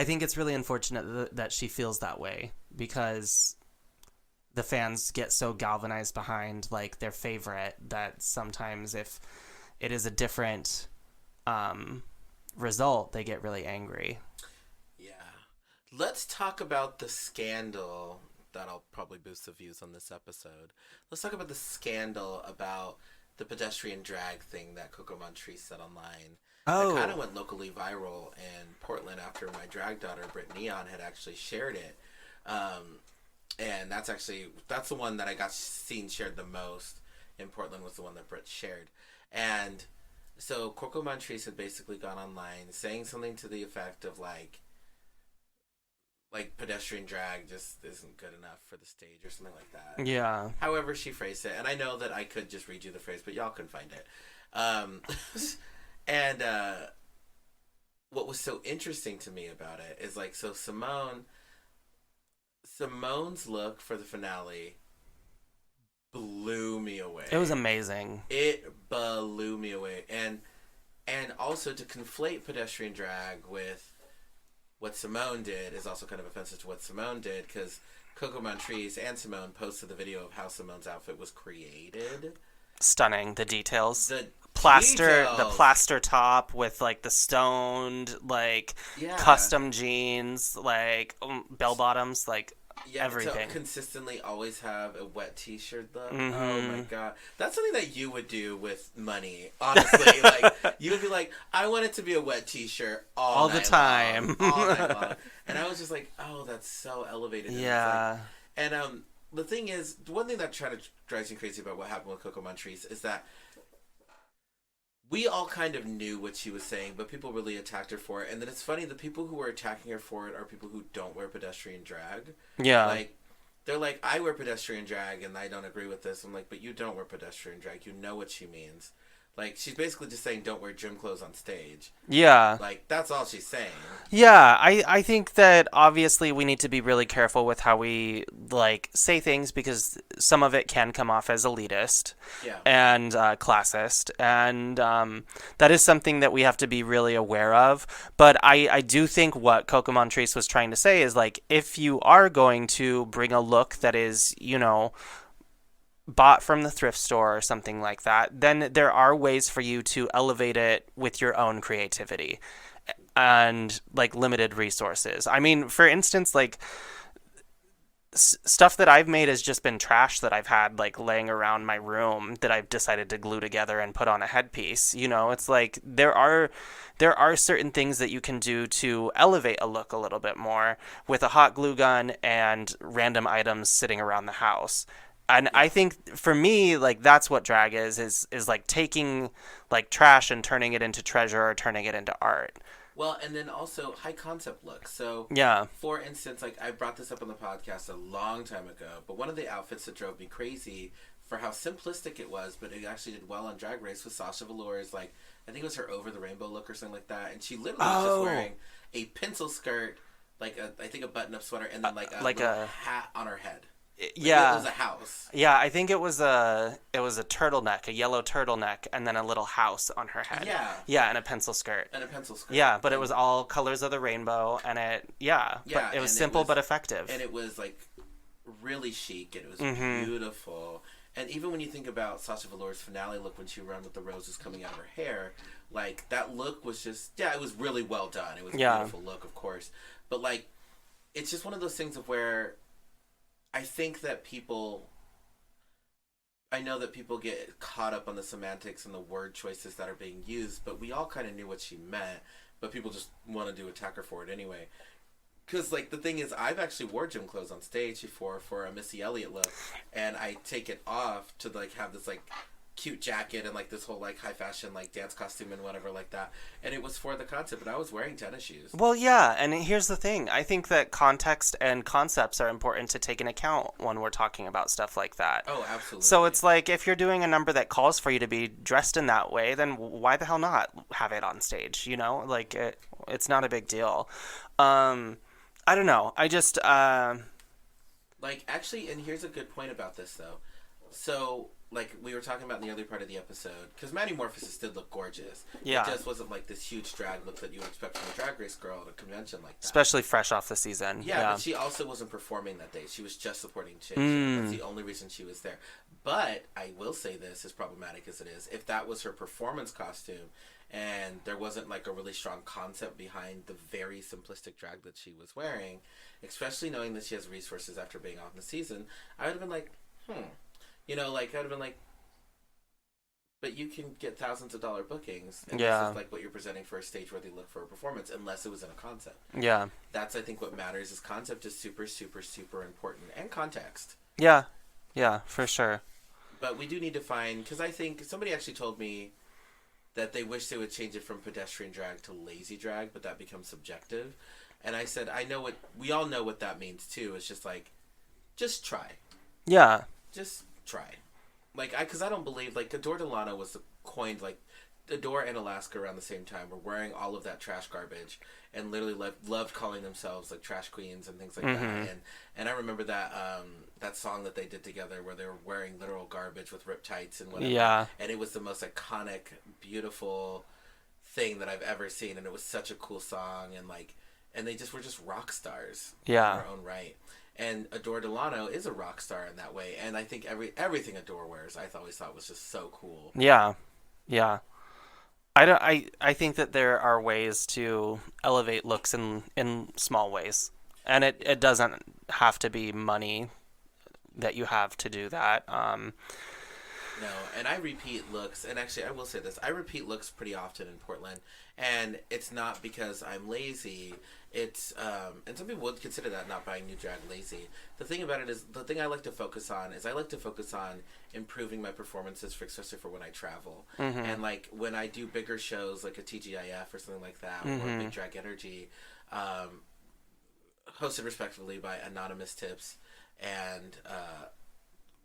Speaker 1: think it's really unfortunate that she feels that way because the fans get so galvanized behind their favorite that sometimes if it is a different result, they get really angry.
Speaker 2: Yeah. Let's talk about the scandal. That'll probably boost the views on this episode. Let's talk about the scandal about the pedestrian drag thing that Coco Montrese said online.
Speaker 1: Oh.
Speaker 2: It kind of went locally viral in Portland after my drag daughter, Britt Neon, had actually shared it. And that's the one that I got seen shared the most in Portland was the one that Britt shared. And so Coco Montrese had basically gone online saying something to the effect of pedestrian drag just isn't good enough for the stage or something like that.
Speaker 1: Yeah.
Speaker 2: However she phrased it. And I know that I could just read you the phrase, but y'all can find it. And what was so interesting to me about it is so Simone's look for the finale blew me away.
Speaker 1: It was amazing.
Speaker 2: It blew me away. And also to conflate pedestrian drag with what Simone did is also kind of offensive to what Simone did because Coco Montrese and Simone posted the video of how Simone's outfit was created.
Speaker 1: Stunning. The details.
Speaker 2: The
Speaker 1: plaster top with the stoned custom jeans, bell bottoms, everything.
Speaker 2: To consistently always have a wet t-shirt look. Oh my god, that's something that you would do with money. Honestly, you would be I want it to be a wet t-shirt all
Speaker 1: the time,
Speaker 2: all night long. And I was just oh, that's so elevated.
Speaker 1: Yeah.
Speaker 2: And the thing is, one thing that drives me crazy about what happened with Coco Montrese is that we all kind of knew what she was saying, but people really attacked her for it. And then it's funny, the people who are attacking her for it are people who don't wear pedestrian drag.
Speaker 1: Yeah.
Speaker 2: They're I wear pedestrian drag and I don't agree with this. I'm but you don't wear pedestrian drag. You know what she means. She's basically just saying don't wear gym clothes on stage.
Speaker 1: Yeah.
Speaker 2: That's all she's saying.
Speaker 1: Yeah, I think that obviously we need to be really careful with how we, say things because some of it can come off as elitist and classist. And that is something that we have to be really aware of. But I do think what Coco Montrese was trying to say is, if you are going to bring a look that is, bought from the thrift store or something like that, then there are ways for you to elevate it with your own creativity and limited resources. I mean, for instance, stuff that I've made has just been trash that I've had laying around my room that I've decided to glue together and put on a headpiece. It's there are certain things that you can do to elevate a look a little bit more with a hot glue gun and random items sitting around the house. And I think for me, that's what drag is taking trash and turning it into treasure or turning it into art.
Speaker 2: Well, and then also high concept looks. So,
Speaker 1: yeah.
Speaker 2: For instance, I brought this up on the podcast a long time ago, but one of the outfits that drove me crazy for how simplistic it was, but it actually did well on Drag Race was Sasha Velour's, I think it was her Over the Rainbow look or something like that, and she literally was just wearing a pencil skirt, I think a button-up sweater, and then a hat on her head.
Speaker 1: Yeah,
Speaker 2: it was a house.
Speaker 1: Yeah, I think it was a turtleneck, a yellow turtleneck, and then a little house on her head. Yeah, and a pencil skirt. Yeah, but it was all colors of the rainbow, and it but it was simple but effective.
Speaker 2: And it was really chic, and it was beautiful. And even when you think about Sasha Velour's finale look when she ran with the roses coming out of her hair, that look was just it was really well done. It was a beautiful look, of course, but it's just one of those things of where I think that I know that people get caught up on the semantics and the word choices that are being used, but we all kind of knew what she meant, but people just want to attack her for it anyway. Because, like, the thing is, I've actually wore gym clothes on stage before for a Missy Elliott look, and I take it off to, like, have this, like, cute jacket and, like, this whole, like, high fashion, like, dance costume and whatever like that. And it was for the concept, but I was wearing tennis shoes.
Speaker 1: Well, yeah, and here's the thing. I think that context and concepts are important to take into account when we're talking about stuff like that.
Speaker 2: Oh, absolutely.
Speaker 1: So it's like, if you're doing a number that calls for you to be dressed in that way, then why the hell not have it on stage, you know? Like, it's not a big deal. I don't know. I just...
Speaker 2: Like, actually, and here's a good point about this, though. So, like, we were talking about in the early part of the episode, because Metamorphosis did look gorgeous.
Speaker 1: Yeah.
Speaker 2: It just wasn't, like, this huge drag look that you would expect from a Drag Race girl at a convention like that.
Speaker 1: Especially fresh off the season.
Speaker 2: Yeah, but she also wasn't performing that day. She was just supporting Jada. That's the only reason she was there. But, I will say this, as problematic as it is, if that was her performance costume, and there wasn't, like, a really strong concept behind the very simplistic drag that she was wearing, especially knowing that she has resources after being off the season, I would have been like, You know, like, I would have been like, but you can get thousands of dollar bookings, and this is, like, what you're presenting for a stage-worthy look for a performance, unless it was in a concept.
Speaker 1: Yeah.
Speaker 2: That's, I think, what matters, is concept is super, super, super important, and context.
Speaker 1: Yeah. Yeah, for sure.
Speaker 2: But we do need to find, because I think somebody actually told me that they wish they would change it from pedestrian drag to lazy drag, but that becomes subjective. And I said, we all know what that means too. It's just like, just try.
Speaker 1: Yeah.
Speaker 2: Just try. Like, because I don't believe, like, Adore Delano was coined, like, Adore and Alaska around the same time were wearing all of that trash garbage and literally loved calling themselves, like, trash queens and things like that. And I remember that that song that they did together where they were wearing literal garbage with rip tights and whatever. Yeah. And it was the most iconic, beautiful thing that I've ever seen. And it was such a cool song. And, like, and they just were just rock stars in their own right. And Adore Delano is a rock star in that way. And I think everything Adore wears, I always thought was just so cool.
Speaker 1: Yeah. Yeah. I think that there are ways to elevate looks in small ways. And it doesn't have to be money that you have to do that.
Speaker 2: No, and I repeat looks, and actually I will say this, I repeat looks pretty often in Portland, and it's not because I'm lazy, it's, and some people would consider that not buying new drag lazy. The thing about it is, the thing I like to focus on is I like to focus on improving my performances, especially for when I travel. And, like, when I do bigger shows, like a TGIF or something like that, or Big Drag Energy, hosted respectively by Anonymous Tips and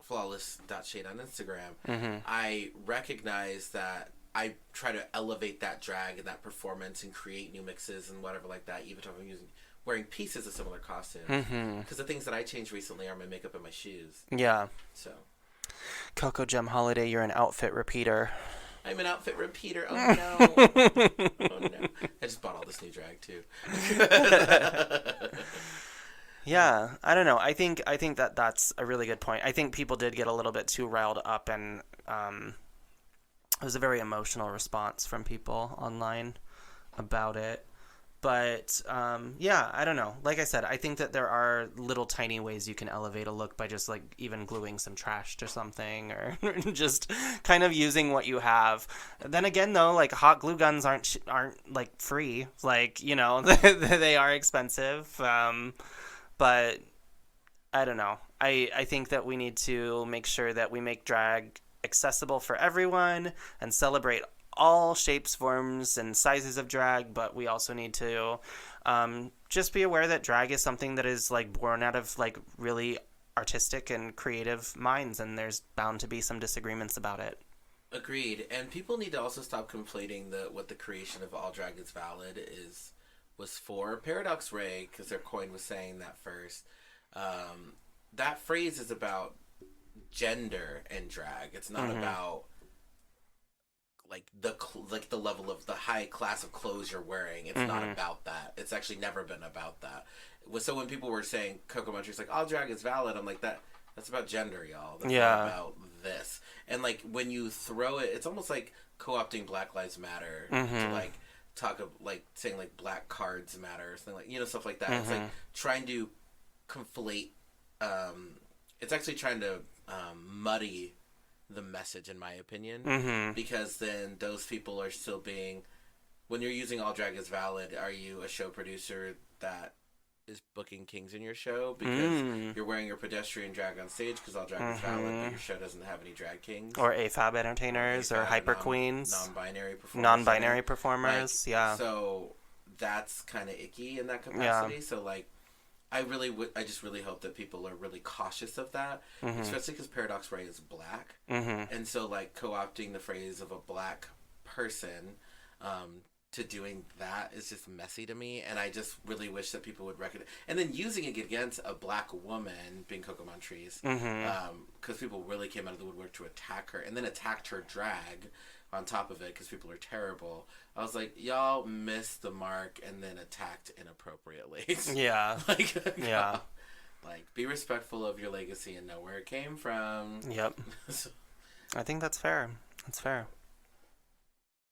Speaker 2: flawless.shade on Instagram, I recognize that I try to elevate that drag and that performance and create new mixes and whatever like that, even if I'm wearing pieces of similar costumes. Because the things that I changed recently are my makeup and my shoes.
Speaker 1: Yeah.
Speaker 2: So.
Speaker 1: Coco Gem Holiday, you're an outfit repeater.
Speaker 2: I'm an outfit repeater. Oh no. Oh no. I just bought all this new drag too.
Speaker 1: Yeah, I don't know. I think that that's a really good point. I think people did get a little bit too riled up, and it was a very emotional response from people online about it. But yeah, I don't know. Like I said, I think that there are little tiny ways you can elevate a look by just, like, even gluing some trash to something, or just kind of using what you have. Then again, though, like, hot glue guns aren't like free. Like, you know, they are expensive. But I don't know. I think that we need to make sure that we make drag accessible for everyone and celebrate all shapes, forms, and sizes of drag, but we also need to just be aware that drag is something that is, like, born out of, like, really artistic and creative minds, and there's bound to be some disagreements about it.
Speaker 2: Agreed. And people need to also stop conflating what the creation of All Drag is Valid was for. Paradox Ray, because their coin was saying that first, that phrase is about gender and drag. It's not about like the level of the high class of clothes you're wearing. It's not about that. It's actually never been about that. So when people were saying Coco Muncher's like, all drag is valid, I'm like, that's about gender, y'all. That's not about this. And, like, when you throw it, it's almost like co-opting Black Lives Matter to, like, talk of, like, saying, like, black cards matter or something, like, you know, stuff like that. It's like trying to conflate it's actually trying to muddy the message, in my opinion, because then those people are still being, when you're using all drag is valid, are you a show producer that is booking kings in your show because you're wearing your pedestrian drag on stage because all drag is valid, but your show doesn't have any drag kings,
Speaker 1: or AFAB entertainers, or hyper queens,
Speaker 2: non-binary
Speaker 1: performers,
Speaker 2: like, so that's kind of icky in that capacity. So like, I just really hope that people are really cautious of that, especially because Paradox Ray is black, and so like co-opting the phrase of a black person to doing that is just messy to me, and I just really wish that people would recognize, and then using it against a black woman being Coco Montrese, because people really came out of the woodwork to attack her, and then attacked her drag on top of it because people are terrible. I was like, y'all missed the mark and then attacked inappropriately.
Speaker 1: Yeah.
Speaker 2: Like, yeah. Like, be respectful of your legacy and know where it came from.
Speaker 1: Yep. I think that's fair. That's fair.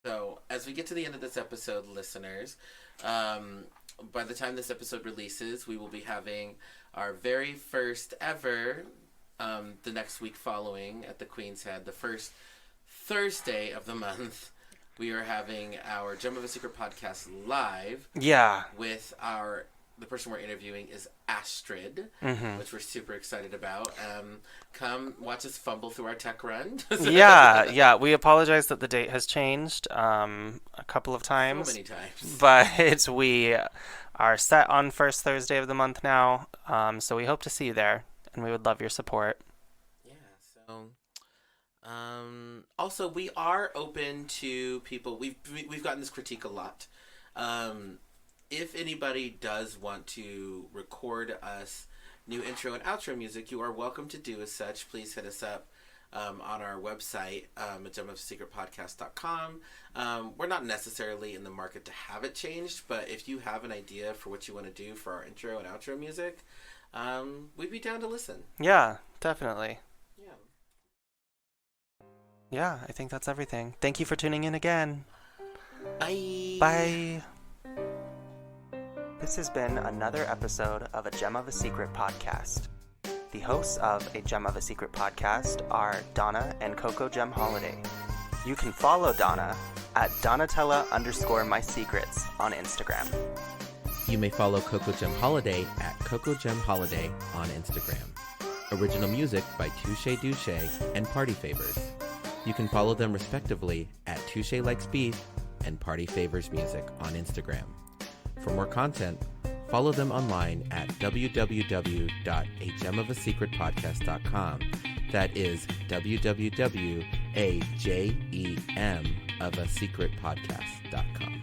Speaker 2: So, as we get to the end of this episode, listeners, by the time this episode releases, we will be having our very first ever, the next week following at the Queen's Head, the first Thursday of the month, we are having our Gem of a Secret podcast live. Yeah. With the person we're interviewing is Astrid, which we're super excited about. Come watch us fumble through our tech run.
Speaker 1: Yeah. We apologize that the date has changed a couple of times.
Speaker 2: So many times.
Speaker 1: But we are set on first Thursday of the month now. So we hope to see you there, and we would love your support.
Speaker 2: Yeah, so... also, we are open to people. We've gotten this critique a lot. If anybody does want to record us new intro and outro music, you are welcome to do as such. Please hit us up on our website at gemofsecretpodcast.com. We're not necessarily in the market to have it changed, but if you have an idea for what you want to do for our intro and outro music, we'd be down to listen.
Speaker 1: Yeah, definitely. Yeah, I think that's everything. Thank you for tuning in again.
Speaker 2: Bye.
Speaker 1: Bye. This has been another episode of A Gem of a Secret podcast. The hosts of A Gem of a Secret podcast are Donna and Coco Gem Holiday. You can follow Donna at Donatella_MySecrets on Instagram.
Speaker 2: You may follow Coco Gem Holiday at Coco Gem Holiday on Instagram. Original music by Touche Douche and Party Favors. You can follow them respectively at Touche Likes Beef and Party Favors Music on Instagram. For more content, follow them online at www.agemofasecretpodcast.com. That is www.agemofasecretpodcast.com.